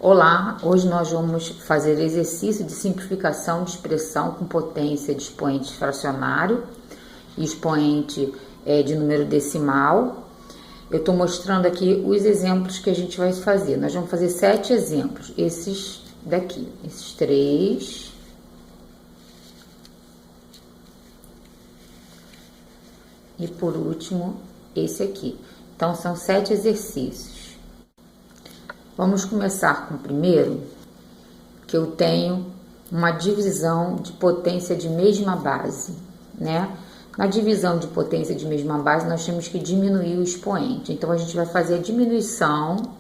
Olá, hoje nós vamos fazer exercício de simplificação de expressão com potência de expoente fracionário e expoente de número decimal. Eu estou mostrando aqui os exemplos que a gente vai fazer. Nós vamos fazer 7 exemplos, esses daqui, esses 3. E por último, esse aqui. Então, são 7 exercícios. Vamos começar com o primeiro, que eu tenho uma divisão de potência de mesma base, né? Na divisão de potência de mesma base, nós temos que diminuir o expoente. Então, a gente vai fazer a diminuição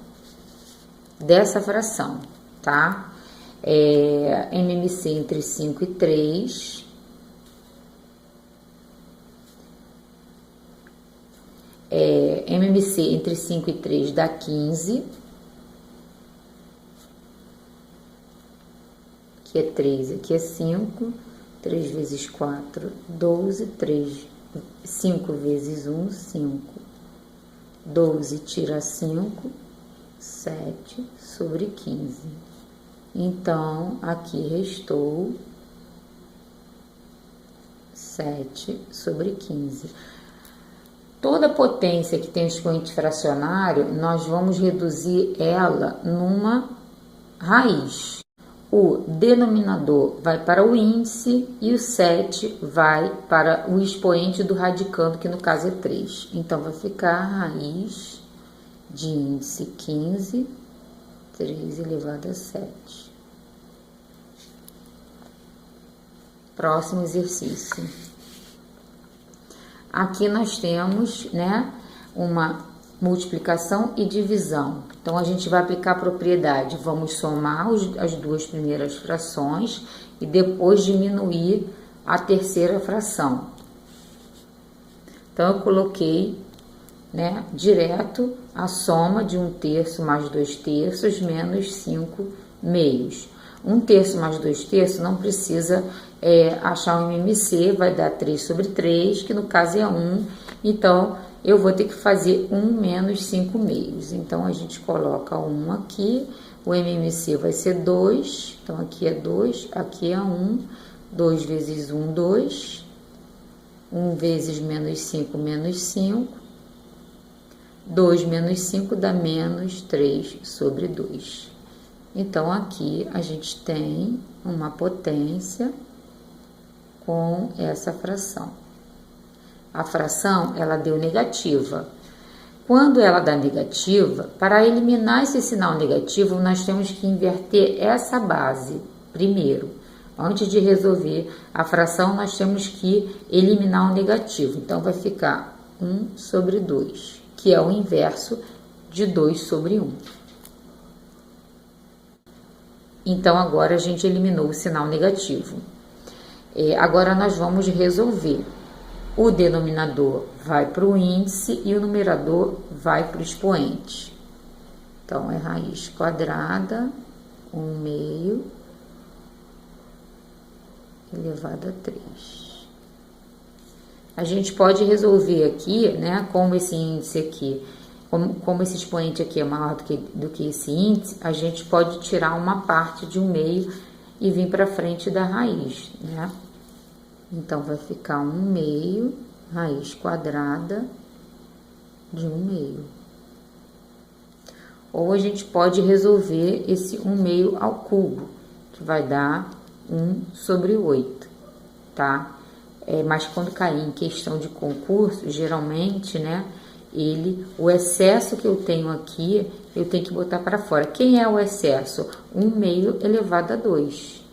dessa fração, tá? MMC entre 5 e 3. MMC entre 5 e 3 dá 15. Aqui é 3, aqui é 5, 3 vezes 4, 12, 5 vezes 1, 5, 12 tira 5, 7 sobre 15. Então, aqui restou 7 sobre 15. Toda potência que tem expoente fracionário, nós vamos reduzir ela numa raiz. O denominador vai para o índice e o 7 vai para o expoente do radicando, que no caso é 3. Então, vai ficar a raiz de índice 15, 3 elevado a 7. Próximo exercício. Aqui nós temos, né, uma multiplicação e divisão. Então, a gente vai aplicar a propriedade. Vamos somar as duas primeiras frações e depois diminuir a terceira fração. Então, eu coloquei, né, direto a soma de 1/3 mais 2/3 menos 5 meios. 1/3 mais 2/3 não precisa achar um MMC, vai dar 3 sobre 3, que no caso é 1. Então, eu vou ter que fazer 1 menos 5 meios. Então, a gente coloca 1 aqui, o MMC vai ser 2, então aqui é 2, aqui é 1, 2 vezes 1, 2, 1 vezes menos 5, menos 5, 2 menos 5 dá menos 3 sobre 2. Então, aqui a gente tem uma potência com essa fração. A fração, ela deu negativa. Quando ela dá negativa, para eliminar esse sinal negativo, nós temos que inverter essa base primeiro. Antes de resolver a fração, nós temos que eliminar o negativo. Então, vai ficar 1 sobre 2, que é o inverso de 2 sobre 1. Então, agora a gente eliminou o sinal negativo. Agora, nós vamos resolver. O denominador vai para o índice e o numerador vai para o expoente. Então, é raiz quadrada, 1 meio, elevado a 3. A gente pode resolver aqui, né, como esse índice aqui, como esse expoente aqui é maior do que esse índice, a gente pode tirar uma parte de 1 meio e vir para frente da raiz, né? Então, vai ficar 1 meio, raiz quadrada de 1 meio. Ou a gente pode resolver esse 1 meio ao cubo, que vai dar 1 sobre 8, tá? Mas quando cair em questão de concurso, geralmente, né, o excesso que eu tenho aqui, eu tenho que botar para fora. Quem é o excesso? 1 meio elevado a 2,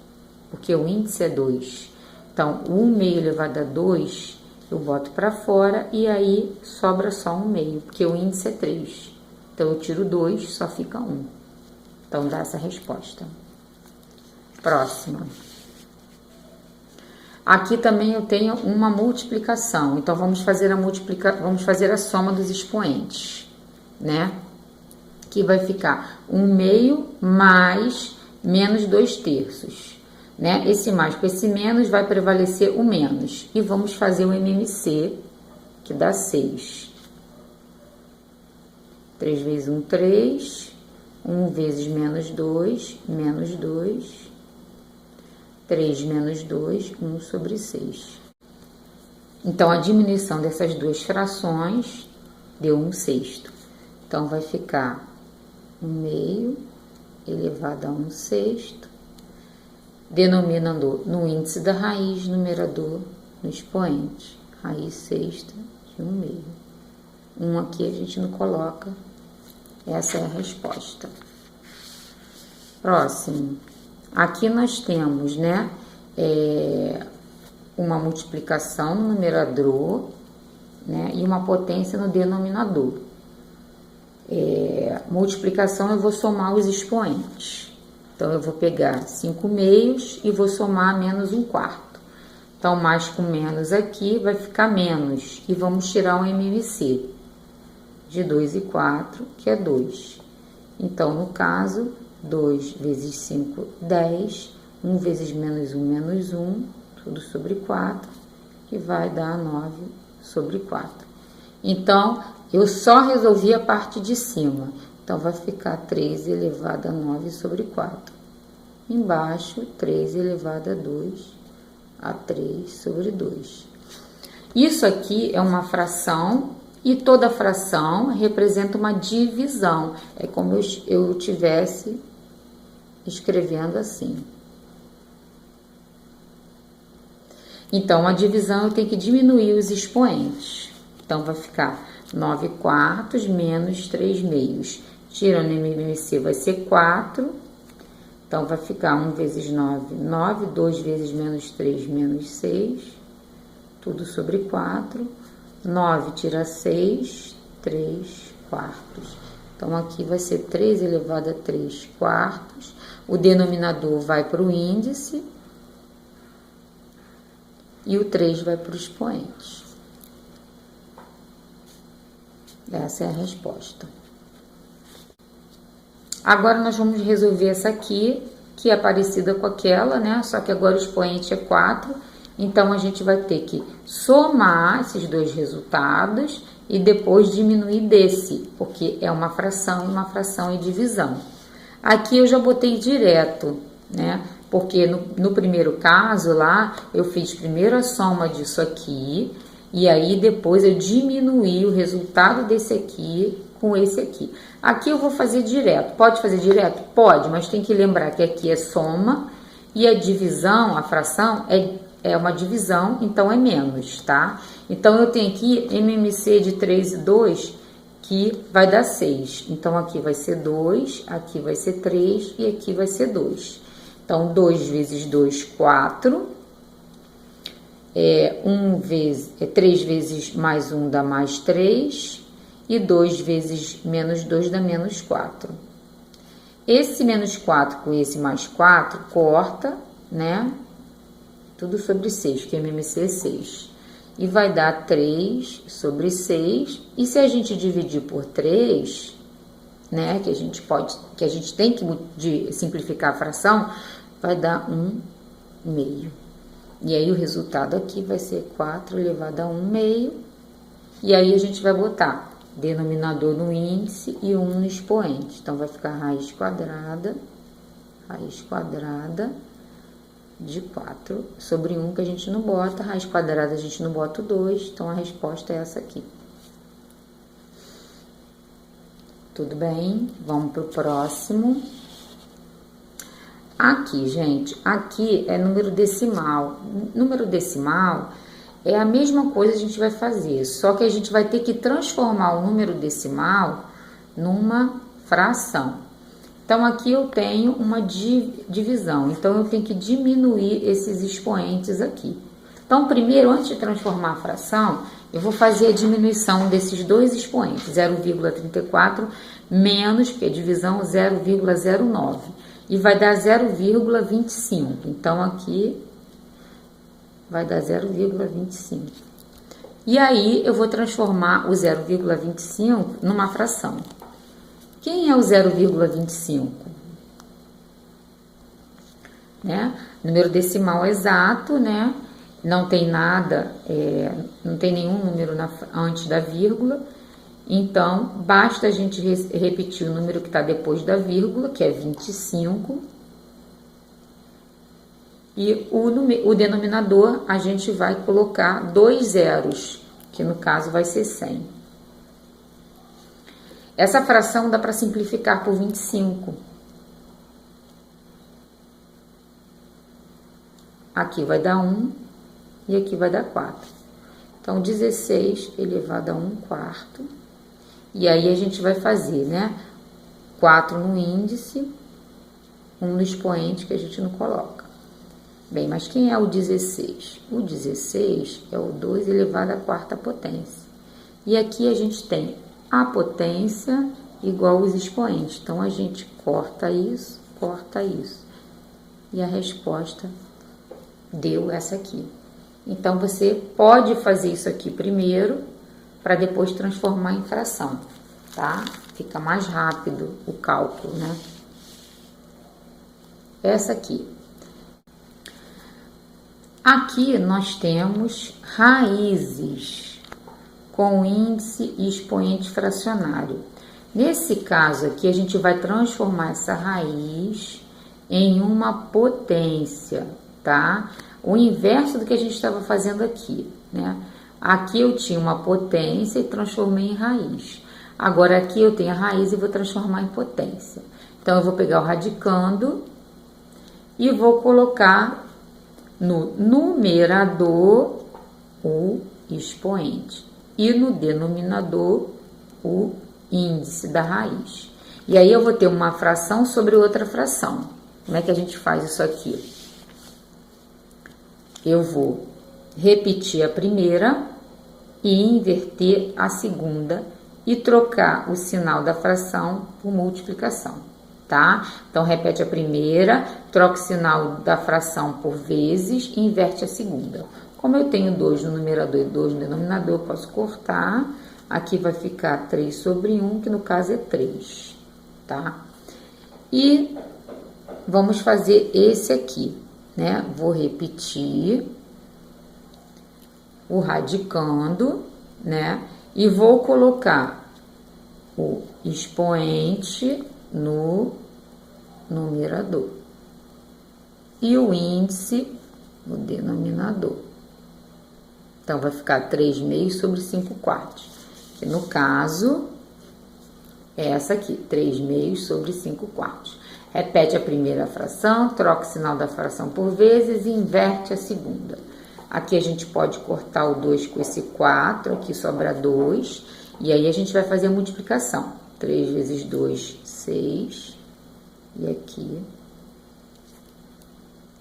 porque o índice é 2. Então, 1 meio elevado a 2, eu boto para fora e aí sobra só 1 meio, porque o índice é 3. Então, eu tiro 2, só fica 1. Então, dá essa resposta. Próxima. Aqui também eu tenho uma multiplicação. Então, vamos fazer a soma dos expoentes, né? Que vai ficar 1 meio mais menos 2/3. Né? Esse mais com esse menos vai prevalecer o menos. E vamos fazer o MMC, que dá 6. 3 vezes 1, 3. 1 vezes menos 2, 3 menos 2, 1 sobre 6. Então, a diminuição dessas duas frações deu 1/6. Então, vai ficar 1/2 elevado a 1/6, denominador no índice da raiz, numerador no expoente, raiz sexta de 1/2. 1 aqui a gente não coloca, essa é a resposta. Próximo. Aqui nós temos, né, uma multiplicação no numerador, né, e uma potência no denominador. Multiplicação eu vou somar os expoentes. Então, eu vou pegar 5/2 e vou somar menos 1/4. Então, mais com menos aqui vai ficar menos. E vamos tirar um MMC de 2 e 4, que é 2. Então, no caso, 2 vezes 5, 10. 1 vezes menos 1, tudo sobre 4, que vai dar 9 sobre 4. Então, eu só resolvi a parte de cima. Então, vai ficar 3 elevado a 9 sobre 4. Embaixo, 3 elevado a 2 a 3 sobre 2. Isso aqui é uma fração e toda fração representa uma divisão. É como eu estivesse escrevendo assim. Então, a divisão eu tenho que diminuir os expoentes. Então, vai ficar 9/4 menos 3/2. Tirando MMC vai ser 4. Então, vai ficar 1 vezes 9, 9. 2 vezes menos 3, menos 6. Tudo sobre 4. 9 tira 6, 3/4. Então, aqui vai ser 3 elevado a 3/4. O denominador vai para o índice. E o 3 vai para os expoentes. Essa é a resposta. Agora, nós vamos resolver essa aqui, que é parecida com aquela, né? Só que agora o expoente é 4. Então, a gente vai ter que somar esses dois resultados e depois diminuir desse, porque é uma fração e divisão. Aqui eu já botei direto, né? Porque no primeiro caso lá, eu fiz primeiro a soma disso aqui, e aí depois eu diminuí o resultado desse aqui com esse aqui. Aqui eu vou fazer direto. Pode fazer direto? Pode, mas tem que lembrar que aqui é soma, e a divisão, a fração, é uma divisão, então é menos, tá? Então, eu tenho aqui MMC de 3 e 2, que vai dar 6. Então, aqui vai ser 2, aqui vai ser 3 e aqui vai ser 2. Então, 2 vezes 2, 4. 3 vezes mais 1 dá mais 3. E 2 vezes menos 2 dá menos 4. Esse menos 4 com esse mais 4 corta, né? Tudo sobre 6, porque MMC é 6. E vai dar 3 sobre 6. E se a gente dividir por 3, né? Que a gente tem que simplificar a fração, vai dar 1/2. E aí, o resultado aqui vai ser 4 elevado a 1/2. E aí, a gente vai botar denominador no índice e 1 no expoente. Então, vai ficar raiz quadrada de 4 sobre 1, que a gente não bota. Raiz quadrada a gente não bota o 2. Então, a resposta é essa aqui. Tudo bem? Vamos para o próximo. Aqui, gente, aqui é número decimal. Número decimal é a mesma coisa que a gente vai fazer, só que a gente vai ter que transformar o número decimal numa fração. Então, aqui eu tenho uma divisão, então eu tenho que diminuir esses expoentes aqui. Então, primeiro, antes de transformar a fração, eu vou fazer a diminuição desses dois expoentes, 0,34 menos, porque a divisão 0,09, e vai dar 0,25. Então, aqui vai dar 0,25. E aí, eu vou transformar o 0,25 numa fração. Quem é o 0,25? Né? Número decimal exato, né? Não tem nada, não tem nenhum número antes da vírgula. Então, basta a gente repetir o número que está depois da vírgula, que é 25. E o denominador a gente vai colocar 2 zeros, que no caso vai ser 100. Essa fração dá para simplificar por 25. Aqui vai dar 1 e aqui vai dar 4. Então, 16 elevado a 1/4. E aí a gente vai fazer, né? 4 no índice, 1 no expoente que a gente não coloca. Bem, mas quem é o 16? O 16 é o 2 elevado à 4ª potência. E aqui a gente tem a potência igual os expoentes. Então, a gente corta isso. E a resposta deu essa aqui. Então, você pode fazer isso aqui primeiro, para depois transformar em fração, tá? Fica mais rápido o cálculo, né? Essa aqui. Aqui nós temos raízes com índice e expoente fracionário. Nesse caso aqui, a gente vai transformar essa raiz em uma potência, tá? O inverso do que a gente estava fazendo aqui, né? Aqui eu tinha uma potência e transformei em raiz. Agora aqui eu tenho a raiz e vou transformar em potência. Então, eu vou pegar o radicando e vou colocar no numerador o expoente e no denominador o índice da raiz. E aí eu vou ter uma fração sobre outra fração. Como é que a gente faz isso aqui? Eu vou repetir a primeira e inverter a segunda e trocar o sinal da fração por multiplicação, tá? Então, repete a primeira, troca o sinal da fração por vezes e inverte a segunda. Como eu tenho 2 no numerador e 2 no denominador, eu posso cortar. Aqui vai ficar 3 sobre 1, que no caso é 3, tá? E vamos fazer esse aqui, né? Vou repetir o radicando, né? E vou colocar o expoente no numerador e o índice no denominador. Então, vai ficar 3 meios sobre 5/4. Que no caso, é essa aqui, 3 meios sobre 5/4. Repete a primeira fração, troca o sinal da fração por vezes e inverte a segunda. Aqui a gente pode cortar o 2 com esse 4, aqui sobra 2. E aí a gente vai fazer a multiplicação. 3 vezes 2, 6. E aqui,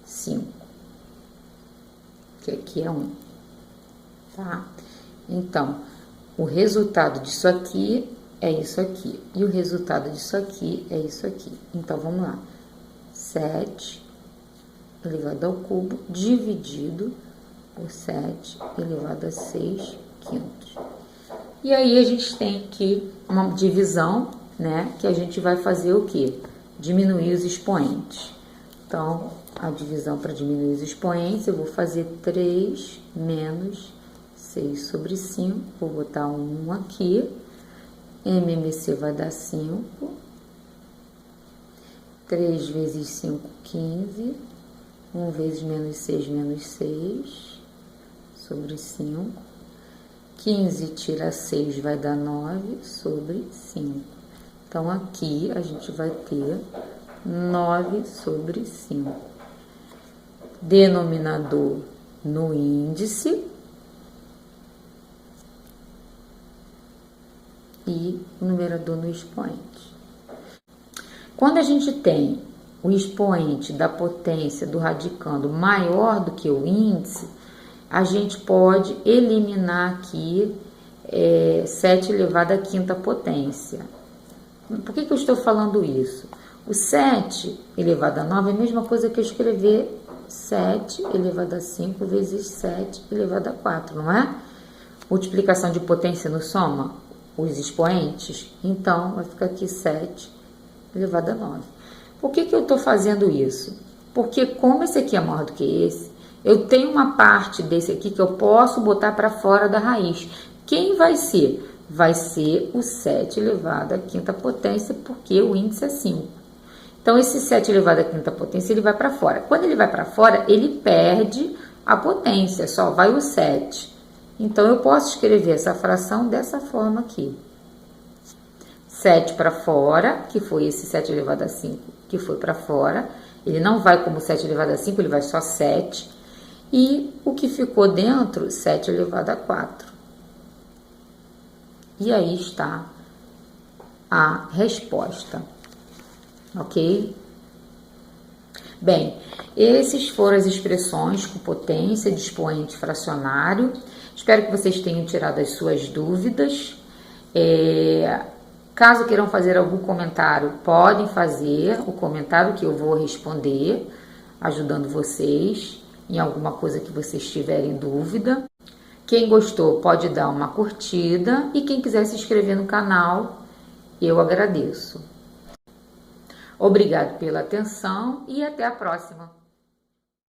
5. Que aqui é 1. Tá? Então, o resultado disso aqui é isso aqui. E o resultado disso aqui é isso aqui. Então, vamos lá. 7 elevado ao cubo dividido por 7 elevado a 6 quintos. E aí, a gente tem aqui uma divisão, né? Que a gente vai fazer o quê? Diminuir os expoentes. Então, a divisão para diminuir os expoentes, eu vou fazer 3 menos 6 sobre 5. Vou botar um 1 aqui. MMC vai dar 5. 3 vezes 5, 15. 1 vezes menos 6, sobre 5. 15 tira 6 vai dar 9 sobre 5. Então, aqui a gente vai ter 9 sobre 5. Denominador no índice e o numerador no expoente. Quando a gente tem o expoente da potência do radicando maior do que o índice, a gente pode eliminar aqui 7 elevado à quinta potência. Por que eu estou falando isso? O 7 elevado a 9 é a mesma coisa que eu escrever 7 elevado a 5 vezes 7 elevado a 4, não é? Multiplicação de potência no soma, os expoentes. Então, vai ficar aqui 7 elevado a 9. Por que eu estou fazendo isso? Porque como esse aqui é maior do que esse, eu tenho uma parte desse aqui que eu posso botar para fora da raiz. Quem vai ser? vai ser o 7 elevado à quinta potência, porque o índice é 5. Então, esse 7 elevado à quinta potência, ele vai para fora. Quando ele vai para fora, ele perde a potência, só vai o 7. Então, eu posso escrever essa fração dessa forma aqui. 7 para fora, que foi esse 7 elevado a 5, que foi para fora. Ele não vai como 7 elevado a 5, ele vai só 7. E o que ficou dentro, 7 elevado a 4. E aí está a resposta. Ok? Bem, esses foram as expressões com potência de expoente fracionário. Espero que vocês tenham tirado as suas dúvidas. Caso queiram fazer algum comentário, podem fazer o comentário que eu vou responder, ajudando vocês em alguma coisa que vocês tiverem dúvida. Quem gostou pode dar uma curtida e quem quiser se inscrever no canal, eu agradeço. Obrigado pela atenção e até a próxima.